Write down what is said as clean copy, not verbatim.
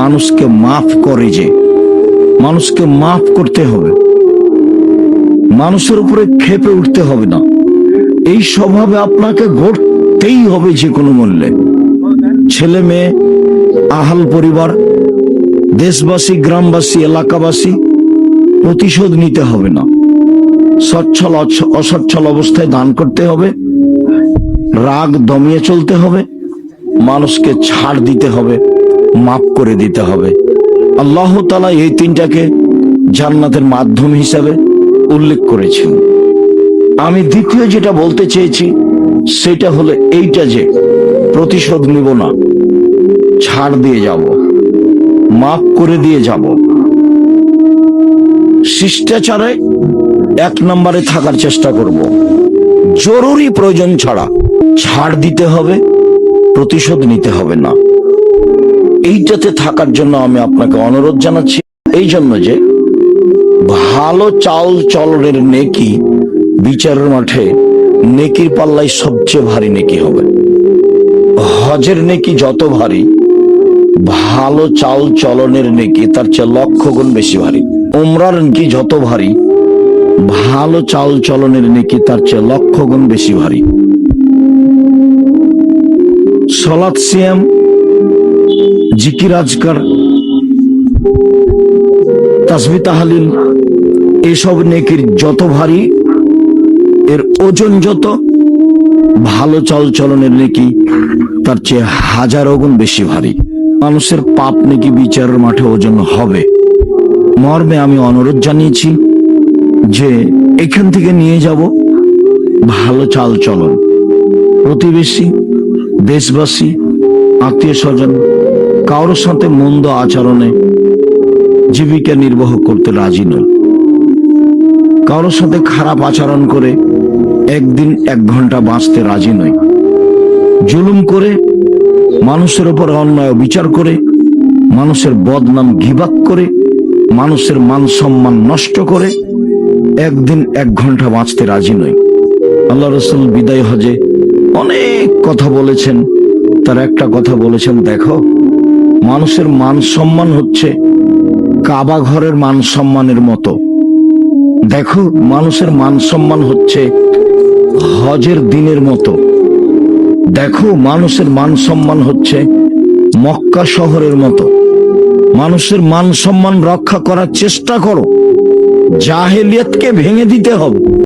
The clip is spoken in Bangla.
মানুষকে মাফ করে, যে মানুষকে মাফ করতে হবে, মানুষের উপরে ক্ষেপে উঠতে হবে না। এই স্বভাবে আপনাকে গড়তেই হবে যে কোনো মূল্যে। ছেলে মেয়ে, আহাল পরিবার, দেশবাসী, গ্রামবাসী, এলাকাবাসী, প্রতিশোধ নিতে হবে না। সচ্ছল অসচ্ছল অবস্থায় দান করতে হবে, রাগ দমিয়ে চলতে হবে, মানুষকে ছাড় দিতে হবে, মাফ করে দিতে হবে। আল্লাহ তাআলা এই তিনটাকে জান্নাতের মাধ্যম হিসাবে উল্লেখ করেছেন। আমি দ্বিতীয় যেটা বলতে চেয়েছি সেটা হলো এইটা, যে প্রতিশোধ নিব না, ছাড় দিয়ে যাব, মাফ করে দিয়ে যাব। শিষ্টাচারে 1 নম্বরে থাকার চেষ্টা করব। জরুরি প্রয়োজন ছাড়া ছাড় দিতে হবে, প্রতিশোধ নিতে হবে না। এইটাতে থাকার জন্য আমি আপনাকে অনুরোধ জানাচ্ছি। এই জন্য যে ভালো চাল চলনের নেকি বিচারের মাঠে নেকির পাল্লায় সবচেয়ে ভারী নেকি হবে। হজের নেকি যত ভারী, ভালো চাল চলনের নেকি তার চেয়ে 1,00,000 গুণ বেশি ভারী। উমরার নেকি যত ভারী, ভালো চাল চলনের নেকি তার চেয়ে 1,00,000 গুণ বেশি ভারী। সালাত, সিয়াম, জিকির আজকার, তাসবিহ তাহলিল, এসব নেকির যত ভারী, এর ওজন যত, ভালো চাল চলনের নেকি তার চেয়ে 1000 গুণ বেশি ভারী। মানুষের পাপ নেকি বিচারের মাঠে ওজন হবে মর্মে আমি অনুরোধ জানিয়েছি যে এখান থেকে নিয়ে যাব ভালো চাল চলন। প্রতিবেশী, দেশবাসী, আত্মীয় স্বজন কারোর সাথে মন্দ আচরণে জীবিকা নির্বাহ করতে রাজি নই। কারোর সাথে খারাপ আচরণ করে একদিন 1 ঘন্টা বাঁচতে রাজি নই। জুলুম করে, মানুষের উপর অন্যায় বিচার করে, মানুষের বদনাম গীবাত করে, মানুষের মান সম্মান নষ্ট করে একদিন 1 ঘন্টা বাঁচতে রাজি নই। আল্লাহ রাসূল বিদায় হজে অনেক কথা বলেছেন, তার একটা কথা বলেছেন, দেখো মানুষের মান সম্মান হচ্ছে কাবা ঘরের মান সম্মানের মতো। দেখো মানুষের মান সম্মান হচ্ছে হজের দিনের মতো। দেখো মানুষের মান সম্মান হচ্ছে মক্কা শহরের মতো। মানুষের মান সম্মান রক্ষা করার চেষ্টা করো, জাহেলিয়াতকে ভেঙে দিতে হবে।